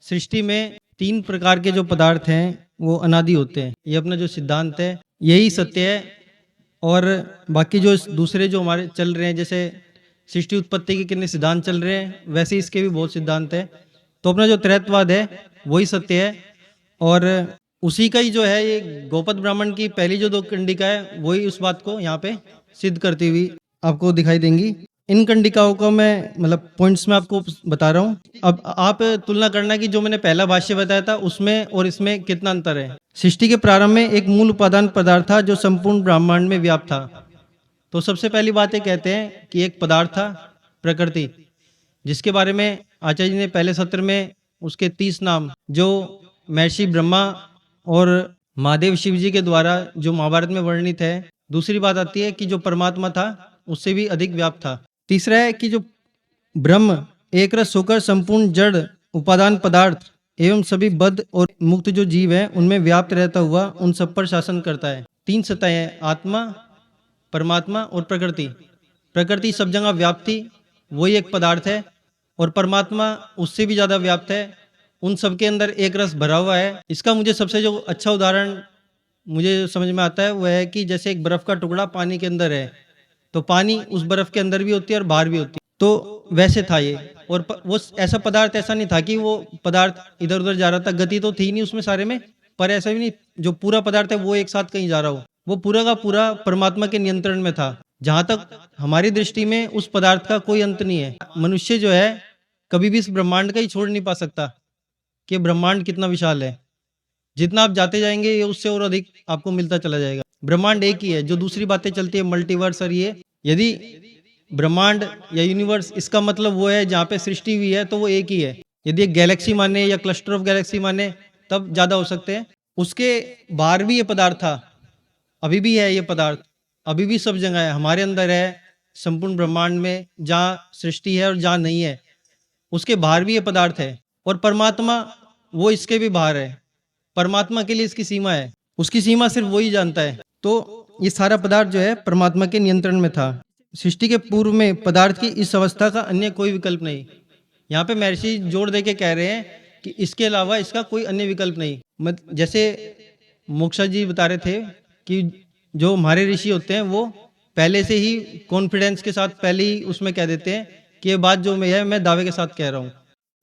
सृष्टि में 3 प्रकार के जो पदार्थ हैं वो अनादि होते हैं। ये अपना जो सिद्धांत है यही सत्य है। और बाकी जो दूसरे जो हमारे चल रहे हैं, जैसे सृष्टि उत्पत्ति के कितने सिद्धांत चल रहे हैं, वैसे इसके भी बहुत सिद्धांत है। तो अपना जो त्रैतवाद है वही सत्य है। और उसी का ही जो है ये गौपद ब्राह्मण की पहली जो 2 कंडिका है वही उस बात को यहाँ पे सिद्ध करती हुई आपको दिखाई देंगी। इन कंडिकाओं को मैं मतलब पॉइंट्स में आपको बता रहा हूँ। अब आप तुलना करना कि जो मैंने पहला भाष्य बताया था उसमें और इसमें कितना अंतर है। सृष्टि के प्रारंभ में एक मूल उपादान पदार्थ था जो संपूर्ण ब्रह्मांड में व्याप्त था। तो सबसे पहली बात ये कहते हैं कि एक पदार्थ था प्रकृति, जिसके बारे में आचार्य जी ने पहले सत्र में उसके 30 नाम जो महर्षि ब्रह्मा और महादेव शिव जी के द्वारा जो महाभारत में वर्णित है। दूसरी बात आती है कि जो परमात्मा था उससे भी अधिक व्याप्त था। तीसरा है कि जो ब्रह्म एक रस होकर संपूर्ण जड़ उपादान पदार्थ एवं सभी बद्ध और मुक्त जो जीव है उनमें व्याप्त रहता हुआ उन सब पर शासन करता है। 3 सत्ताएं हैं, आत्मा, परमात्मा और प्रकृति। प्रकृति सब जगह व्याप्त थी, वही एक पदार्थ है, और परमात्मा उससे भी ज्यादा व्याप्त है, उन सब के अंदर एक रस भरा हुआ है। इसका मुझे सबसे जो अच्छा उदाहरण मुझे समझ में आता है वह है कि जैसे एक बर्फ का टुकड़ा पानी के अंदर है, तो पानी उस बर्फ के अंदर भी होती है और बाहर भी होती है। तो वैसे था ये। और वो ऐसा पदार्थ ऐसा नहीं था कि वो पदार्थ इधर उधर जा रहा था, गति तो थी नहीं उसमें सारे में, पर ऐसा भी नहीं जो पूरा पदार्थ है वो एक साथ कहीं जा रहा हो। वो पूरा का पूरा परमात्मा के नियंत्रण में था। जहां तक हमारी दृष्टि में उस पदार्थ का कोई अंत नहीं है। मनुष्य जो है कभी भी इस ब्रह्मांड का ही छोड़ नहीं पा सकता कि ब्रह्मांड कितना विशाल है। जितना आप जाते जाएंगे ये उससे और अधिक आपको मिलता चला जाएगा। ब्रह्मांड एक ही है। जो दूसरी बातें चलती है मल्टीवर्स और ये, यदि ब्रह्मांड या यूनिवर्स इसका मतलब वो है जहाँ पे सृष्टि हुई है तो वो एक ही है। यदि एक गैलेक्सी माने या क्लस्टर ऑफ गैलेक्सी माने तब ज्यादा हो सकते हैं। उसके बाहर भी ये पदार्थ था, अभी भी है ये पदार्थ, अभी भी सब जगह है, हमारे अंदर है, संपूर्ण ब्रह्मांड में जहाँ सृष्टि है और जहाँ नहीं है उसके बाहर भी ये पदार्थ है। और परमात्मा वो इसके भी बाहर है। परमात्मा के लिए इसकी सीमा है, उसकी सीमा सिर्फ वही जानता है। तो ये सारा पदार्थ जो है परमात्मा के नियंत्रण में था। सृष्टि के पूर्व में पदार्थ की इस अवस्था का अन्य कोई विकल्प नहीं। यहाँ पे महर्षि जोड़ दे के कह रहे हैं कि इसके अलावा इसका कोई अन्य विकल्प नहीं। जैसे मोक्षा जी बता रहे थे कि जो हमारे ऋषि होते हैं वो पहले से ही कॉन्फिडेंस के साथ पहले ही उसमें कह देते हैं कि ये बात जो मैं दावे के साथ कह रहा हूँ।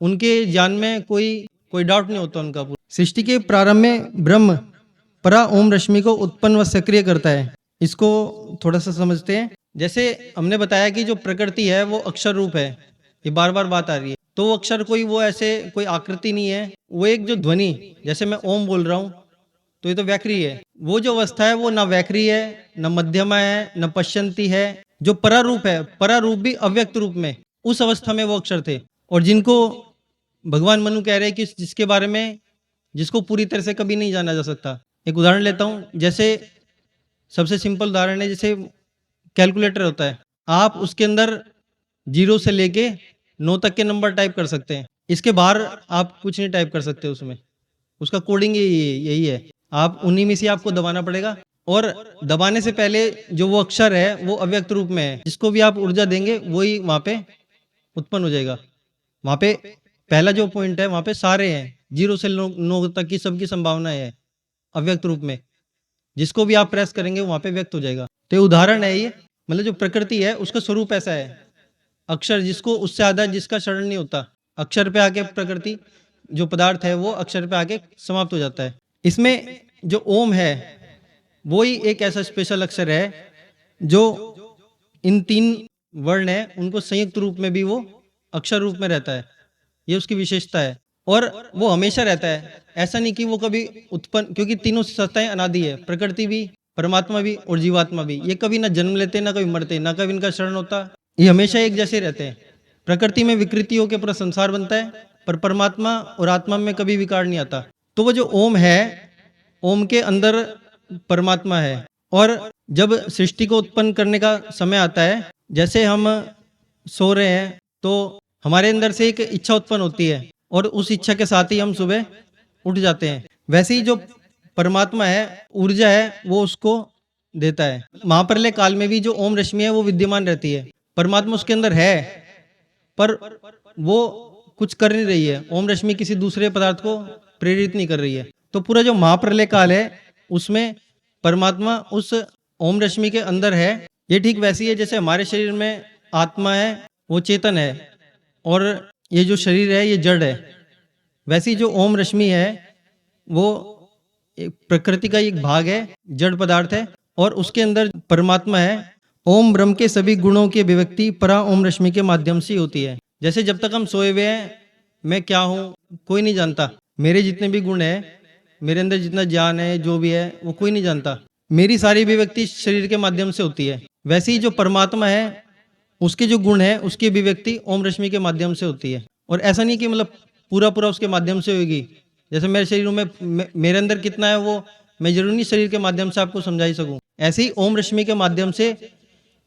उनके ज्ञान में कोई डाउट नहीं होता उनका। सृष्टि के प्रारंभ में ब्रह्म परा ओम रश्मि को उत्पन्न व सक्रिय करता है। इसको थोड़ा सा समझते हैं। जैसे हमने बताया कि जो प्रकृति है वो अक्षर रूप है, ये बार बार बात आ रही है। तो वो अक्षर वो ऐसे कोई आकृति नहीं है, वो एक जो ध्वनि, जैसे मैं ओम बोल रहा हूँ तो ये तो व्याकृति है। वो जो अवस्था है वो ना व्याकृति है, न मध्यमा है, न पश्यंती है। जो परारूप है, परारूप भी अव्यक्त रूप में, उस अवस्था में वो अक्षर थे। और जिनको भगवान मनु कह रहे हैं कि जिसके बारे में जिसको पूरी तरह से कभी नहीं जाना जा सकता। एक उदाहरण लेता हूँ, जैसे सबसे सिंपल उदाहरण है, जैसे कैलकुलेटर होता है, आप उसके अंदर 0 से लेके 9 तक के नंबर टाइप कर सकते हैं। इसके बाहर आप कुछ नहीं टाइप कर सकते उसमें। उसका कोडिंग यही है। आप उन्हीं में से आपको दबाना पड़ेगा, और दबाने से पहले जो वो अक्षर है वो अव्यक्त रूप में है। जिसको भी आप ऊर्जा देंगे वही वहां पे उत्पन्न हो जाएगा। वहां पे पहला जो पॉइंट है वहां पे सारे हैं, 0 से 9 तक की सबकी संभावना है अव्यक्त रूप में। जिसको भी आप प्रेस करेंगे वहां पे व्यक्त हो जाएगा। तो उदाहरण है ये। मतलब जो प्रकृति है उसका स्वरूप ऐसा है, अक्षर जिसको उससे ज्यादा जिसका शरण नहीं होता, अक्षर पे आके प्रकृति जो पदार्थ है वो अक्षर पे आके समाप्त हो जाता है। इसमें जो ओम है वो ही एक ऐसा स्पेशल अक्षर है जो इन 3 वर्ण है उनको संयुक्त रूप में भी वो अक्षर रूप में रहता है। ये उसकी विशेषता है। और वो हमेशा रहता है, ऐसा नहीं कि वो कभी उत्पन्न, क्योंकि तीनों सत्ताएं अनादि है, प्रकृति भी, परमात्मा भी और जीवात्मा भी। ये कभी ना जन्म लेते, ना कभी मरते, ना कभी इनका शरण होता। ये हमेशा एक जैसे रहते हैं। प्रकृति में विकृतियों के पूरा संसार बनता है, पर परमात्मा और आत्मा में कभी विकार नहीं आता। तो वो जो ओम है, ओम के अंदर परमात्मा है। और जब सृष्टि को उत्पन्न करने का समय आता है, जैसे हम सो रहे हैं तो हमारे अंदर से एक इच्छा उत्पन्न होती है, और उस इच्छा के साथ ही हम सुबह उठ जाते हैं। वैसे ही जो परमात्मा है, ऊर्जा है, वो उसको देता है। महाप्रलय काल में भी जो ओम रश्मि है वो विद्यमान रहती है। परमात्मा उसके अंदर है, पर वो कुछ कर नहीं रही है, ओम रश्मि किसी दूसरे पदार्थ को प्रेरित नहीं कर रही है। तो पूरा जो महाप्रलय काल है उसमें परमात्मा उस ओम रश्मि के अंदर है। ये ठीक वैसी है जैसे हमारे शरीर में आत्मा है, वो चेतन है, और ये जो शरीर है ये जड़ है। वैसी जो ओम रश्मि है वो एक प्रकृति का एक भाग है, जड़ पदार्थ है, और उसके अंदर परमात्मा है। ओम ब्रह्म के सभी गुणों की अभिव्यक्ति परा ओम रश्मि के माध्यम से होती है। जैसे जब तक हम सोए हुए हैं, मैं क्या हूँ कोई नहीं जानता, मेरे जितने भी गुण है, मेरे अंदर जितना ज्ञान है, जो भी है वो कोई नहीं जानता। मेरी सारी अभिव्यक्ति शरीर के माध्यम से होती है। वैसे ही जो परमात्मा है उसके जो गुण है उसकी अभिव्यक्ति ओम रश्मि के माध्यम से होती है। और ऐसा नहीं कि मतलब पूरा पूरा उसके माध्यम से होगी। जैसे मेरे शरीर में मेरे अंदर कितना है वो मैं जरूर नहीं शरीर के माध्यम से आपको समझा ही सकूं। ऐसे ही ओम रश्मि के माध्यम से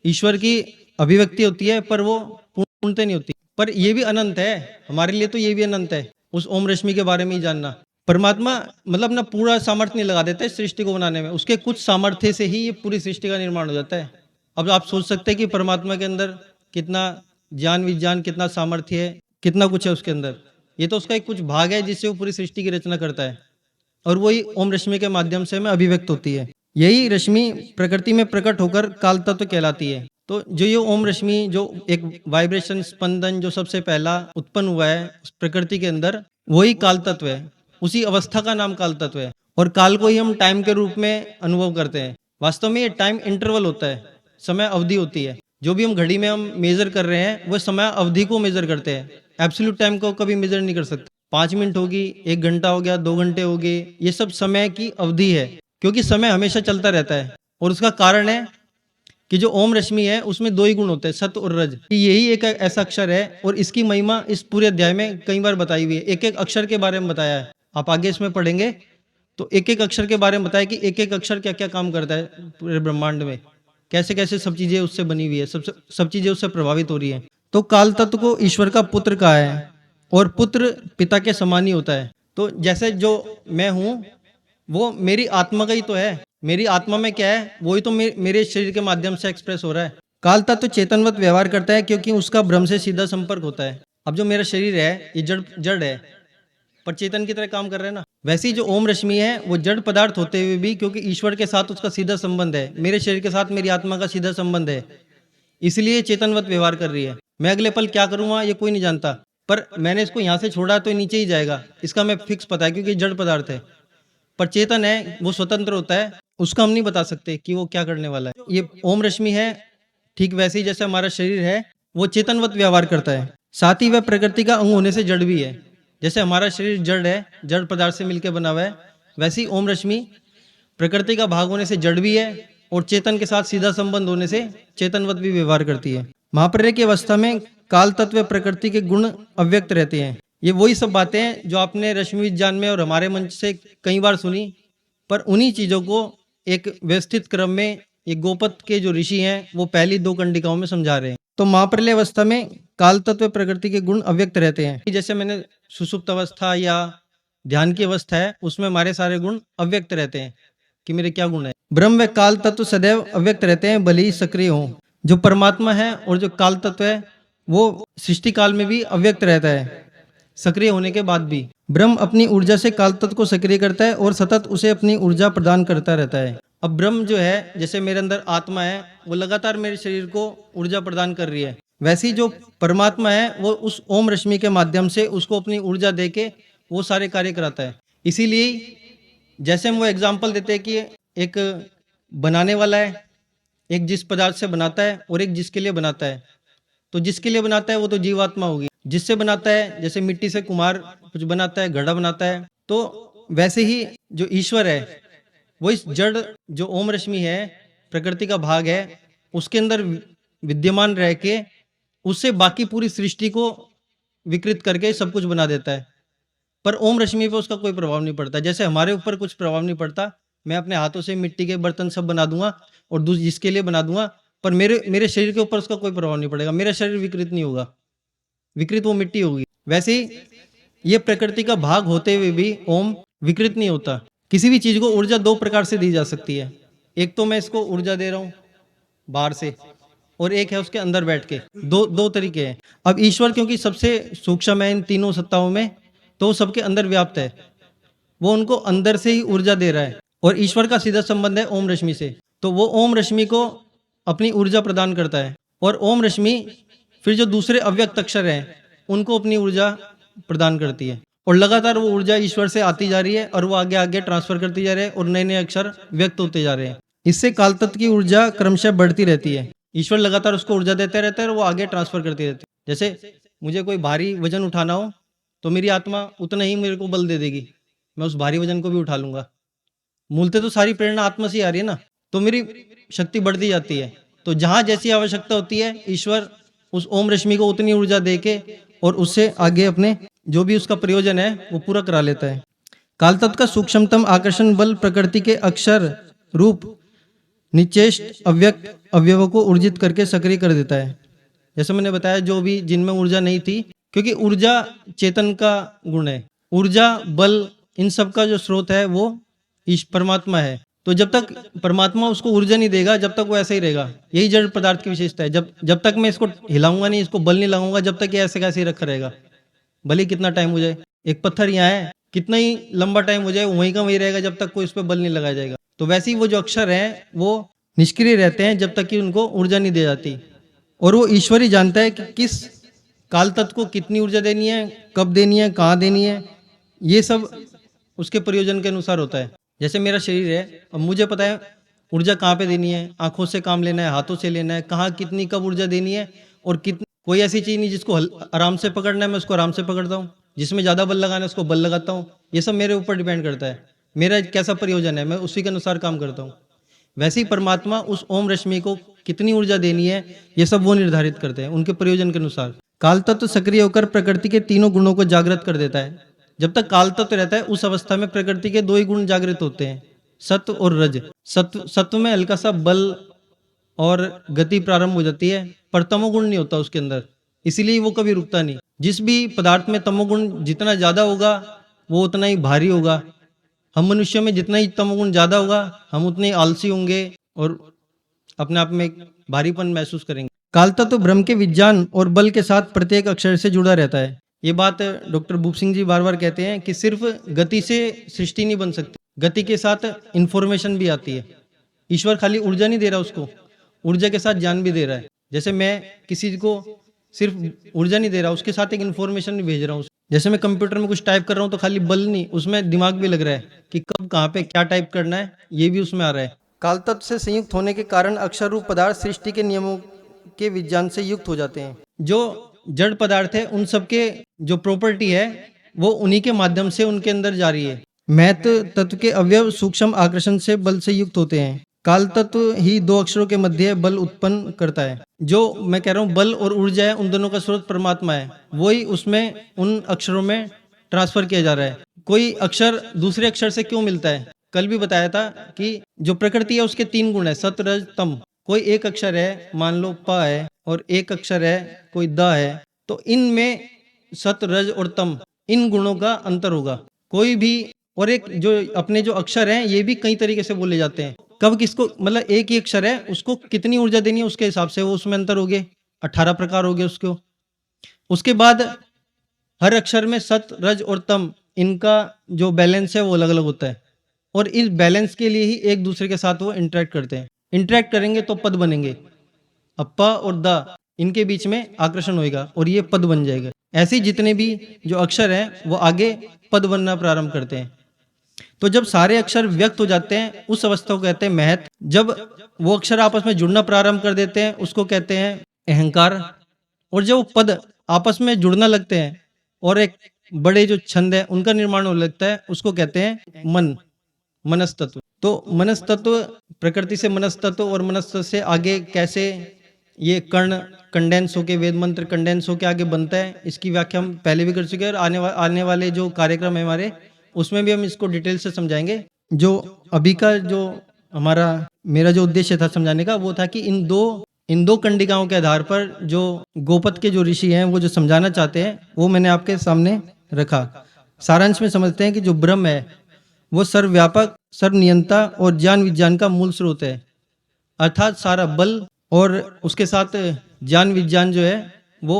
ईश्वर की अभिव्यक्ति होती है, पर वो पूर्णतः नहीं होती। पर ये भी अनंत है, हमारे लिए तो ये भी अनंत है उस ओम रश्मि के बारे में ही जानना। परमात्मा मतलब अपना पूरा सामर्थ्य नहीं लगा देता है सृष्टि को बनाने में, उसके कुछ सामर्थ्य से ही ये पूरी सृष्टि का निर्माण हो जाता है। अब आप सोच सकते हैं कि परमात्मा के अंदर कितना ज्ञान विज्ञान, कितना सामर्थ्य है, कितना कुछ है उसके अंदर। ये तो उसका एक कुछ भाग है जिससे वो पूरी सृष्टि की रचना करता है, और वही ओम रश्मि के माध्यम से हमें अभिव्यक्त होती है। यही रश्मि प्रकृति में प्रकट होकर काल तत्व कहलाती है। तो जो ये ओम रश्मि जो एक वाइब्रेशन स्पंदन जो सबसे पहला उत्पन्न हुआ है उस प्रकृति के अंदर, वही काल तत्व है। उसी अवस्था का नाम काल तत्व है। और काल को ही हम टाइम के रूप में अनुभव करते हैं। वास्तव में ये टाइम इंटरवल होता है, समय अवधि होती है। जो भी हम घड़ी में हम मेजर कर रहे हैं वो समय अवधि को मेजर करते हैं, एब्सोल्यूट टाइम को कभी मेजर नहीं कर सकते। 5 मिनट होगी, 1 घंटा हो गया, 2 घंटे हो गए, ये सब समय की अवधि है, क्योंकि समय हमेशा चलता रहता है। और उसका कारण है कि जो ओम रश्मि है उसमें 2 ही गुण होते हैं, सत्य और रज। यही एक ऐसा अक्षर है और इसकी महिमा इस पूरे अध्याय में कई बार बताई हुई है। एक एक अक्षर के बारे में बताया है, आप आगे इसमें पढ़ेंगे तो एक एक अक्षर के बारे में बताया कि एक एक अक्षर क्या क्या काम करता है पूरे ब्रह्मांड में, कैसे कैसे सब चीजें उससे बनी हुई है, सब चीजें उससे प्रभावित हो रही है। तो काल तत्व को ईश्वर का पुत्र कहा है, और पुत्र पिता के समान ही होता है। तो जैसे जो मैं हूँ वो मेरी आत्मा का ही तो है, मेरी आत्मा में क्या है वही तो मेरे शरीर के माध्यम से एक्सप्रेस हो रहा है। काल तत्व चेतनवत व्यवहार करता है क्योंकि उसका ब्रह्म से सीधा संपर्क होता है। अब जो मेरा शरीर है ये जड़ है, पर चेतन की तरह काम कर रहे हैं ना। वैसे ही जो ओम रश्मि है वो जड़ पदार्थ होते हुए भी, क्योंकि ईश्वर के साथ उसका सीधा संबंध है, मेरे शरीर के साथ मेरी आत्मा का सीधा संबंध है, इसलिए चेतनवत व्यवहार कर रही है। मैं अगले पल क्या करूंगा ये कोई नहीं जानता, पर मैंने इसको यहाँ से छोड़ा तो नीचे ही जाएगा, इसका मैं फिक्स पता है क्योंकि जड़ पदार्थ है। पर चेतन है वो स्वतंत्र होता है, उसका हम नहीं बता सकते कि वो क्या करने वाला है। ये ओम रश्मि है, ठीक वैसे ही जैसे हमारा शरीर है वो चेतनवत व्यवहार करता है, साथ ही वह प्रकृति का अंग होने से जड़ भी है। जैसे हमारा शरीर जड़ है, जड़ पदार्थ से मिलकर बना हुआ है, वैसे ही ओम रश्मि प्रकृति का भाग होने से जड़ भी है और चेतन के साथ सीधा संबंध होने से चेतनवत भी व्यवहार करती है। महाप्रलय की अवस्था में काल तत्व प्रकृति के गुण अव्यक्त रहते हैं। ये वही सब बातें हैं जो आपने रश्मि विज्ञान में और हमारे मंच से कई बार सुनी, पर उन्हीं चीजों को एक व्यवस्थित क्रम में ये गोपत के जो ऋषि हैं वो पहली 2 कंडिकाओं में समझा रहे हैं। तो महाप्रलय अवस्था में काल तत्व प्रकृति के गुण अव्यक्त रहते हैं। जैसे मैंने सुषुप्त अवस्था या ध्यान की अवस्था है उसमें हमारे सारे गुण अव्यक्त रहते हैं कि मेरे क्या गुण है। ब्रह्म व काल तत्व सदैव अव्यक्त रहते हैं, भले ही सक्रिय हों। जो परमात्मा है और जो काल तत्व है वो सृष्टि काल में भी अव्यक्त रहता है, सक्रिय होने के बाद भी। ब्रह्म अपनी ऊर्जा से काल तत्व को सक्रिय करता है और सतत उसे अपनी ऊर्जा प्रदान करता रहता है। अब ब्रह्म जो है, जैसे मेरे अंदर आत्मा है वो लगातार मेरे शरीर को ऊर्जा प्रदान कर रही है, वैसे ही जो परमात्मा है वो उस ओम रश्मि के माध्यम से उसको अपनी ऊर्जा देके वो सारे कार्य कराता है। इसीलिए जैसे हम वो एग्जाम्पल देते हैं कि एक बनाने वाला है, एक जिस पदार्थ से बनाता है और एक जिसके लिए बनाता है। तो जिसके लिए बनाता है वो तो जीवात्मा होगी, जिससे बनाता है जैसे मिट्टी से कुम्हार कुछ बनाता है, घड़ा बनाता है, तो वैसे ही जो ईश्वर है वो इस जड़ जो ओम रश्मि है प्रकृति का भाग है उसके अंदर विद्यमान रह के उससे बाकी पूरी सृष्टि को विकृत करके सब कुछ बना देता है। पर ओम रश्मि पे उसका कोई प्रभाव नहीं पड़ता। जैसे हमारे ऊपर कुछ प्रभाव नहीं पड़ता, मैं अपने हाथों से मिट्टी के बर्तन सब बना दूंगा और जिसके लिए बना दूंगा, पर मेरे शरीर के ऊपर उसका कोई प्रभाव नहीं पड़ेगा, मेरा शरीर विकृत नहीं होगा, विकृत वो मिट्टी होगी। वैसे ही ये प्रकृति का भाग होते हुए भी ओम विकृत नहीं होता। किसी भी चीज को ऊर्जा 2 प्रकार से दी जा सकती है। एक तो मैं इसको ऊर्जा दे रहा हूं बाहर से, और एक है उसके अंदर बैठ के। दो दो तरीके हैं। अब ईश्वर क्योंकि सबसे सूक्ष्म है इन तीनों सत्ताओं में, तो वो सबके अंदर व्याप्त है, वो उनको अंदर से ही ऊर्जा दे रहा है। और ईश्वर का सीधा संबंध है ओम रश्मि से, तो वो ओम रश्मि को अपनी ऊर्जा प्रदान करता है, और ओम रश्मि फिर जो दूसरे अव्यक्त अक्षर हैं उनको अपनी ऊर्जा प्रदान करती है, और लगातार वो ऊर्जा ईश्वर से आती जा रही है और वो आगे आगे ट्रांसफर करती जा रही है, और नए नए अक्षर व्यक्त होते जा रहे हैं। इससे काल तत्व की ऊर्जा क्रमशः बढ़ती रहती है। ईश्वर लगातार उसको ऊर्जा देते रहते हैं और वो आगे ट्रांसफर करती रहती है। जैसे मुझे कोई भारी वजन उठाना हो तो मेरी आत्मा उतना ही मेरे को बल दे देगी, मैं उस भारी वजन को भी उठा लूंगा। मूलतः तो सारी प्रेरणा आत्मा से ही आ रही है ना, तो मेरी शक्ति बढ़ती जाती है। तो जहां जैसी आवश्यकता होती है ईश्वर उस ओम रश्मि को उतनी ऊर्जा दे के और उससे आगे अपने जो भी उसका प्रयोजन है वो पूरा करा लेता है। काल तत्व का सूक्ष्मतम आकर्षण बल प्रकृति के अक्षर रूप निचेष्ट अव्यक्त अवयवों को ऊर्जित करके सक्रिय कर देता है। जैसे मैंने बताया, जो भी जिनमें ऊर्जा नहीं थी, क्योंकि ऊर्जा चेतन का गुण है, ऊर्जा बल इन सब का जो स्रोत है वो परमात्मा है। तो जब तक परमात्मा उसको ऊर्जा नहीं देगा जब तक वो ऐसा ही रहेगा। यही जड़ पदार्थ की विशेषता है। जब तक मैं इसको हिलाऊंगा नहीं, इसको बल नहीं लगाऊंगा, जब तक ये ऐसे कैसे ही रखा रहेगा, भले कितना टाइम हो जाए। एक पत्थर यहाँ है, कितना ही लंबा टाइम हो जाए वहीं का वहीं रहेगा जब तक कोई उस पर बल नहीं लगाया जाएगा। तो वैसे ही वो जो अक्षर हैं वो निष्क्रिय रहते हैं जब तक कि उनको ऊर्जा नहीं दी जाती, और वो ईश्वर ही जानता है कि किस काल तत्व को कितनी ऊर्जा देनी है, कब देनी है, कहाँ देनी है। ये सब उसके प्रयोजन के अनुसार होता है। जैसे मेरा शरीर है, अब मुझे पता है ऊर्जा कहाँ पे देनी है, आंखों से काम लेना है, हाथों से लेना है, कहाँ कितनी कब ऊर्जा देनी है, और कितनी कोई ऐसी चीज़ नहीं जिसको आराम से पकड़ना है मैं उसको आराम से पकड़ता हूँ, जिसमें ज़्यादा बल लगाना है उसको बल लगाता हूँ। ये सब मेरे ऊपर डिपेंड करता है, मेरा कैसा प्रयोजन है, मैं उसी के अनुसार काम करता हूँ। वैसे ही परमात्मा उस ओम रश्मि को कितनी ऊर्जा देनी है ये सब वो निर्धारित करते हैं उनके प्रयोजन के अनुसार। काल तत्व सक्रिय होकर प्रकृति के तीनों गुणों को जागृत कर देता है। जब तक काल तत्व रहता है उस अवस्था में प्रकृति के दो ही गुण जागृत होते हैं, सत्व और रज। सत्व में हल्का सा बल और गति प्रारंभ हो जाती है, पर तमोगुण नहीं होता उसके अंदर, इसीलिए वो कभी रुकता नहीं। जिस भी पदार्थ में तमोगुण जितना ज्यादा होगा वो उतना ही भारी होगा। हम मनुष्य में जितना ही तमोगुण ज्यादा होगा हम उतने ही आलसी होंगे और अपने आप में एक भारीपन महसूस करेंगे। काल तत्व ब्रह्म के विज्ञान और बल के साथ प्रत्येक अक्षर से जुड़ा रहता है। ये बात डॉक्टर भूप सिंह जी बार बार कहते हैं कि सिर्फ गति से सृष्टि नहीं बन सकती, गति के साथ इंफॉर्मेशन भी आती है। ईश्वर खाली ऊर्जा नहीं दे रहा उसको, ऊर्जा के साथ ज्ञान भी दे रहा है। जैसे मैं किसी को सिर्फ ऊर्जा नहीं दे रहा, उसके साथ एक इन्फॉर्मेशन भी भेज रहा हूँ। जैसे मैं कंप्यूटर में कुछ टाइप कर रहा हूँ तो खाली बल नहीं, उसमें दिमाग भी लग रहा है कि कब कहाँ पे क्या टाइप करना है, ये भी उसमें आ रहा है। काल तत्व से संयुक्त होने के कारण अक्षर रूप पदार्थ सृष्टि के नियमों के विज्ञान से युक्त हो जाते हैं। जो जड़ पदार्थ है उन सबके जो प्रॉपर्टी है वो उन्हीं के माध्यम से उनके अंदर जा रही है। महत तत्व के अवयव सूक्ष्म आकर्षण से बल से युक्त होते हैं। काल तत्व ही दो अक्षरों के मध्य बल उत्पन्न करता है। जो मैं कह रहा हूँ बल और ऊर्जा है उन दोनों का स्रोत परमात्मा है, वही उसमें उन अक्षरों में ट्रांसफर किया जा रहा है। कोई अक्षर दूसरे अक्षर से क्यों मिलता है, कल भी बताया था कि जो प्रकृति है उसके तीन गुण है, सत रज तम। कोई एक अक्षर है, मान लो प है, और एक अक्षर है कोई द है, तो इनमें सत रज और तम इन गुणों का अंतर होगा। कोई भी और एक जो अपने जो अक्षर हैं ये भी कई तरीके से बोले जाते हैं। कब किसको, मतलब एक ही अक्षर है उसको कितनी ऊर्जा देनी है उसके हिसाब से वो उसमें अंतर हो गए, 18 प्रकार हो गए उसको। उसके बाद हर अक्षर में सत रज और तम इनका जो बैलेंस है वो अलग अलग होता है, और इस बैलेंस के लिए ही एक दूसरे के साथ वो इंटरेक्ट करते हैं। इंटरेक्ट करेंगे तो पद बनेंगे। अब प और द इनके बीच में आकर्षण होएगा और ये पद बन जाएगा। ऐसे ही जितने भी जो अक्षर हैं वो आगे पद बनना प्रारंभ करते हैं। तो जब सारे अक्षर व्यक्त हो जाते हैं उस अवस्था को कहते हैं महत। जब वो अक्षर आपस में जुड़ना प्रारंभ कर देते हैं उसको कहते हैं अहंकार। और जब वो पद आपस में जुड़ना लगते हैं और एक बड़े जो छंद है उनका निर्माण होने लगता है उसको कहते हैं मन, मनस्तत्व। तो मनस्तत्व प्रकृति से मनस्तत्व और मनस्तत्व से आगे कैसे ये कर्ण कंडेंस होके वेद मंत्र कंडेंस होके आगे बनता है, इसकी व्याख्या हम पहले भी कर चुके हैं और आने वाले जो कार्यक्रम है हमारे उसमें भी हम इसको डिटेल से समझाएंगे। जो अभी का जो मेरा जो उद्देश्य था समझाने का वो था कि इन दो कंडिकाओं के आधार पर जो गोपत के जो ऋषि हैं वो जो समझाना चाहते हैं वो मैंने आपके सामने रखा। सारांश में समझते हैं कि जो ब्रह्म है वो सर्वव्यापक, सर्वनियंता और ज्ञान विज्ञान का मूल स्रोत है। अर्थात सारा बल, और उसके साथ ज्ञान विज्ञान जो है वो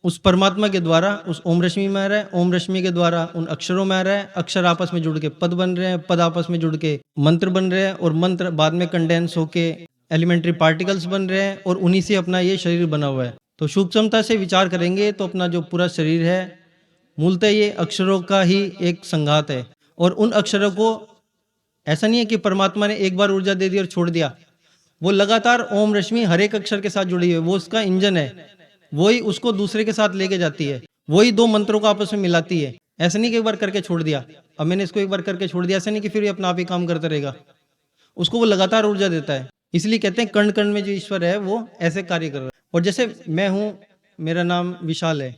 उस परमात्मा के द्वारा उस ओम रश्मि में आ रहा है, ओम रश्मि के द्वारा उन अक्षरों में आ रहा है, अक्षर आपस में जुड़ के पद बन रहे हैं, पद आपस में जुड़ के मंत्र बन रहे हैं और मंत्र बाद में कंडेंस होके एलिमेंट्री पार्टिकल्स बन रहे हैं और उन्हीं से अपना ये शरीर बना हुआ है। तो सूक्ष्मता से विचार करेंगे तो अपना जो पूरा शरीर है मूलतः ये अक्षरों का ही एक संघात है। और उन अक्षरों को ऐसा नहीं है कि परमात्मा ने एक बार ऊर्जा दे दी और छोड़ दिया, वो लगातार ओम रश्मि हर एक अक्षर के साथ जुड़ी हुई है, वो उसका इंजन है, वही उसको दूसरे के साथ लेके जाती है, वही दो मंत्रों को आपस में मिलाती है। ऐसा नहीं कि एक बार करके छोड़ दिया, अब मैंने इसको एक बार करके छोड़ दिया, ऐसा नहीं कि फिर ये अपना आप ही काम करता रहेगा, उसको वो लगातार ऊर्जा देता है। इसलिए कहते हैं कण कण में जो ईश्वर है वो ऐसे कार्य कर रहा है। और जैसे मैं हूँ, मेरा नाम विशाल है,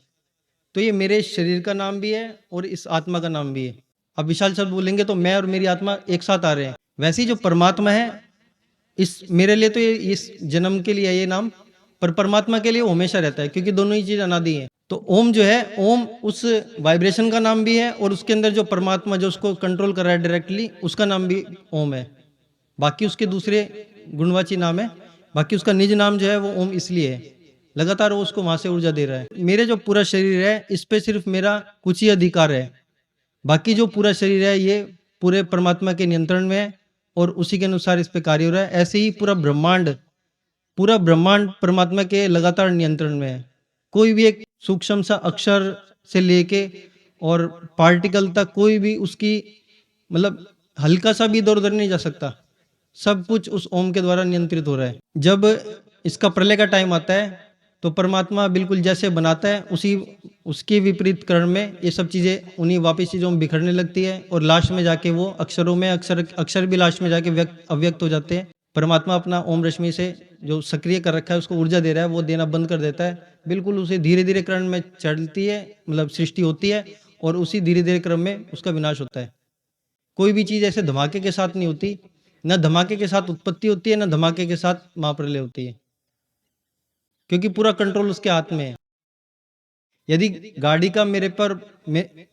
तो ये मेरे शरीर का नाम भी है और इस आत्मा का नाम भी है। अब विशाल शब्द बोलेंगे तो मैं और मेरी आत्मा एक साथ आ रहे हैं। वैसे ही जो परमात्मा है, इस मेरे लिए तो ये इस जन्म के लिए है ये नाम, पर परमात्मा के लिए वो हमेशा रहता है, क्योंकि दोनों ही चीज अनादि है। तो ओम जो है, ओम उस वाइब्रेशन का नाम भी है और उसके अंदर जो परमात्मा जो उसको कंट्रोल कर रहा है डायरेक्टली, उसका नाम भी ओम है। बाकी उसके दूसरे गुणवाची नाम है, बाकी उसका निज नाम जो है वो ओम इसलिए है, लगातार वो उसको वहां से ऊर्जा दे रहा है। मेरे जो पूरा शरीर है इस पे सिर्फ मेरा कुछ ही अधिकार है, बाकी जो पूरा शरीर है ये पूरे परमात्मा के नियंत्रण में है और उसी के अनुसार इस पे कार्य हो रहा है। ऐसे ही पूरा ब्रह्मांड परमात्मा के लगातार नियंत्रण में है। कोई भी एक सूक्ष्म सा अक्षर से लेके और पार्टिकल तक कोई भी उसकी मतलब हल्का सा भी इधर उधर नहीं जा सकता, सब कुछ उस ओम के द्वारा नियंत्रित हो रहा है। जब इसका प्रलय का टाइम आता है तो परमात्मा बिल्कुल जैसे बनाता है उसी उसके विपरीत क्रम में ये सब चीज़ें उन्हीं वापिस चीज़ों में बिखरने लगती है और लास्ट में जाके वो अक्षरों में अक्षर भी लास्ट में जाके अव्यक्त हो जाते हैं। परमात्मा अपना ओम रश्मि से जो सक्रिय कर रखा है उसको ऊर्जा दे रहा है, वो देना बंद कर देता है, बिल्कुल उसे धीरे धीरे क्रम में चढ़ती है, मतलब सृष्टि होती है और उसी धीरे धीरे क्रम में उसका विनाश होता है। कोई भी चीज़ ऐसे धमाके के साथ नहीं होती, न धमाके के साथ उत्पत्ति होती है, न धमाके के साथ महाप्रलय होती है, क्योंकि पूरा कंट्रोल उसके हाथ में है। यदि गाड़ी का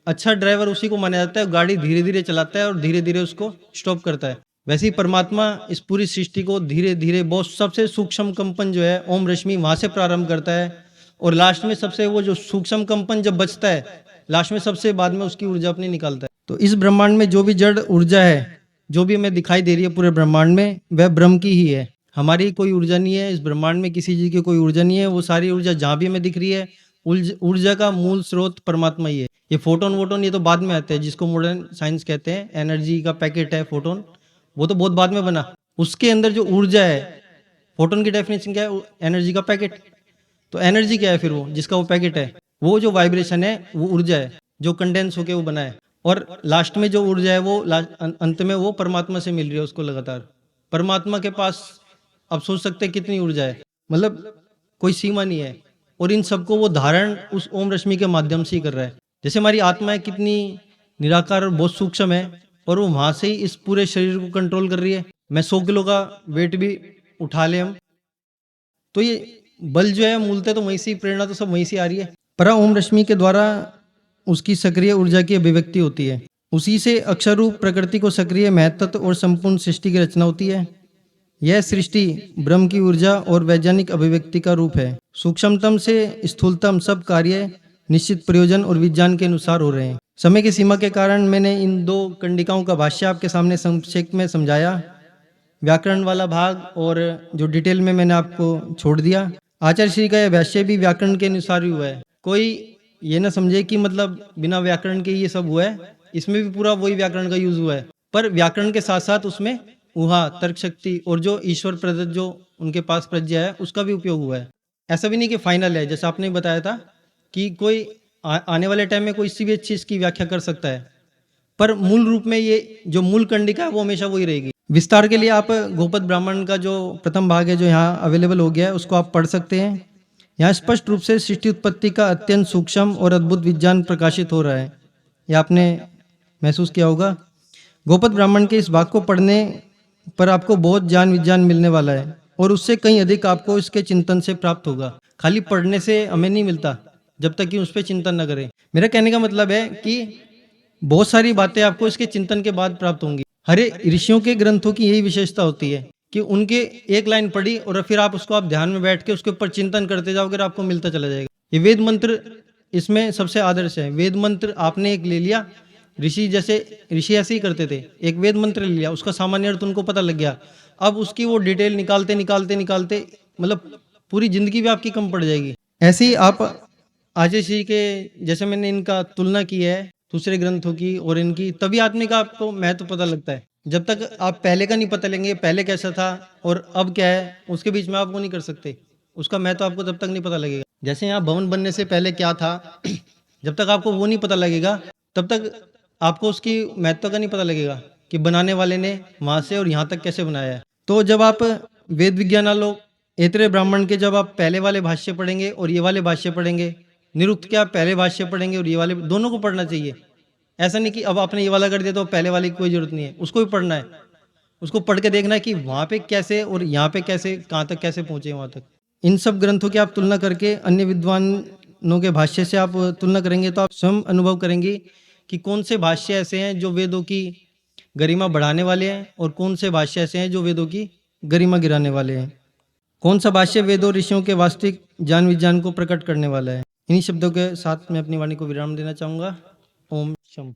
अच्छा ड्राइवर उसी को माना जाता है, गाड़ी धीरे धीरे चलाता है और धीरे धीरे उसको स्टॉप करता है। वैसे ही परमात्मा इस पूरी सृष्टि को धीरे धीरे बहुत सबसे सूक्ष्म कंपन जो है ओम रश्मि वहां से प्रारंभ करता है और लास्ट में सबसे वो जो सूक्ष्म कंपन जब बचता है लास्ट में सबसे बाद में उसकी ऊर्जा अपनी निकालता है। तो इस ब्रह्मांड में जो भी जड़ ऊर्जा है, जो भी हमें दिखाई दे रही है पूरे ब्रह्मांड में, वह ब्रह्म की ही है, हमारी कोई ऊर्जा नहीं है। इस ब्रह्मांड में किसी चीज की कोई ऊर्जा नहीं है। वो सारी ऊर्जा जहाँ भी हमें दिख रही है, ऊर्जा का मूल स्रोत परमात्मा ही है। ये फोटोन वोटोन ये तो बाद में आते हैं, जिसको मॉडर्न साइंस कहते हैं, एनर्जी का पैकेट है फोटोन, वो तो बहुत बाद में बना। उसके अंदर जो ऊर्जा है, फोटोन की डेफिनेशन क्या है? एनर्जी का पैकेट। तो एनर्जी क्या है फिर? वो जिसका वो पैकेट है, वो जो वाइब्रेशन है वो ऊर्जा है जो कंडेंस होके वो बना है। और लास्ट में जो ऊर्जा है वो अंत में वो परमात्मा से मिल रही है उसको लगातार। परमात्मा के पास आप सोच सकते हैं कितनी ऊर्जा है, मतलब कोई सीमा नहीं है। और इन सबको वो धारण उस ओम रश्मि के माध्यम से ही कर रहा है। जैसे हमारी आत्मा है कितनी निराकार और बहुत सूक्ष्म है और वो वहां से ही इस पूरे शरीर को कंट्रोल कर रही है। मैं 100 किलो का वेट भी उठा ले हम, तो ये बल जो है मूलतः तो वहीं से, प्रेरणा तो सब वहीं से आ रही है। पर ओम रश्मि के द्वारा उसकी सक्रिय ऊर्जा की अभिव्यक्ति होती है। उसी से अक्षर रूप प्रकृति को सक्रिय महत्व और संपूर्ण सृष्टि की रचना होती है। यह सृष्टि ब्रह्म की ऊर्जा और वैज्ञानिक अभिव्यक्ति का रूप है। सूक्ष्मतम से स्थूलतम सब कार्य निश्चित प्रयोजन और विज्ञान के अनुसार हो रहे हैं। समय की सीमा के कारण मैंने इन दो कंडिकाओं का भाष्य आपके सामने संक्षेप में समझाया, व्याकरण वाला भाग और जो डिटेल में मैंने आपको छोड़ दिया। आचार्य श्री का यह भाष्य भी व्याकरण के अनुसार ही हुआ है। कोई ये ना समझे कि मतलब बिना व्याकरण के ये सब हुआ है, इसमें भी पूरा वही व्याकरण का यूज हुआ है, पर व्याकरण के साथ साथ उसमें ऊहा, तर्क शक्ति और जो ईश्वर प्रदत्त जो उनके पास प्रज्ञा है उसका भी उपयोग हुआ है। ऐसा भी नहीं कि फाइनल है, जैसा आपने बताया था कि कोई आने वाले टाइम में कोई इसी भी चीज की व्याख्या कर सकता है, पर मूल रूप में ये जो मूल कंडिका है वो हमेशा वही रहेगी। विस्तार के लिए आप गोपद ब्राह्मण का जो प्रथम भाग है जो यहाँ अवेलेबल हो गया है उसको आप पढ़ सकते हैं। यहाँ स्पष्ट रूप से सृष्टि उत्पत्ति का अत्यंत सूक्ष्म और अद्भुत विज्ञान प्रकाशित हो रहा है। ये आपने महसूस किया होगा। गोपद ब्राह्मण के इस भाग को पढ़ने पर आपको बहुत ज्ञान विज्ञान मिलने वाला है और उससे कहीं अधिक आपको इसके चिंतन से प्राप्त होगा। खाली पढ़ने से हमें नहीं मिलता जब तक कि उस पर चिंतन न करें। मेरा कहने का मतलब है कि बहुत सारी बातें आपको इसके चिंतन के बाद प्राप्त होंगी। हरे ऋषियों के ग्रंथों की यही विशेषता होती है कि उनके एक लाइन पढ़ी और फिर आप उसको आप ध्यान में बैठ के उसके ऊपर चिंतन करते जाओगे और आपको मिलता चला जाएगा। ये वेद मंत्र इसमें सबसे आदर्श है। वेद मंत्र आपने एक ले लिया, ऋषि ऐसे ही करते थे, एक वेद मंत्र ले लिया, उसका सामान्य अर्थ उनको पता लग गया। अब उसकी वो डिटेल निकालते निकालते निकालते मतलब पूरी जिंदगी भी आपकी कम पड़ जाएगी। ऐसे ही आप आचार्य श्री के, जैसे मैंने इनका तुलना की है दूसरे ग्रंथों की और इनकी, तभी आदमी का आपको महत्व पता लगता है। जब तक आप पहले का नहीं पता लेंगे, पहले कैसा था और अब क्या है, उसके बीच में आप वो नहीं कर सकते, उसका महत्व आपको तब तक नहीं पता लगेगा। जैसे यहाँ भवन बनने से पहले क्या था, जब तक आपको वो नहीं पता लगेगा तब तक आपको उसकी महत्व का नहीं पता लगेगा कि बनाने वाले ने वहाँ से और यहाँ तक कैसे बनाया है। तो जब आप वेद विज्ञानालो ऐतरेय ब्राह्मण के जब आप पहले वाले भाष्य पढ़ेंगे और ये वाले भाष्य पढ़ेंगे, निरुक्त के आप पहले भाष्य पढ़ेंगे और ये वाले, दोनों को पढ़ना चाहिए। ऐसा नहीं कि अब आपने ये वाला कर दिया तो पहले वाले की कोई जरूरत नहीं है, उसको भी पढ़ना है। उसको पढ़ के देखना है कि वहाँ पे कैसे और यहाँ पे कैसे, कहाँ तक कैसे पहुँचे वहाँ तक। इन सब ग्रंथों की आप तुलना करके अन्य विद्वानों के भाष्य से आप तुलना करेंगे तो आप स्वयं अनुभव करेंगे कि कौन से भाष्य ऐसे हैं जो वेदों की गरिमा बढ़ाने वाले हैं और कौन से भाष्य ऐसे हैं जो वेदों की गरिमा गिराने वाले हैं। कौन सा भाष्य वेदों ऋषियों के वास्तविक ज्ञान विज्ञान को प्रकट करने वाला है। इन्हीं शब्दों के साथ मैं अपनी वाणी को विराम देना चाहूँगा। ओम शम।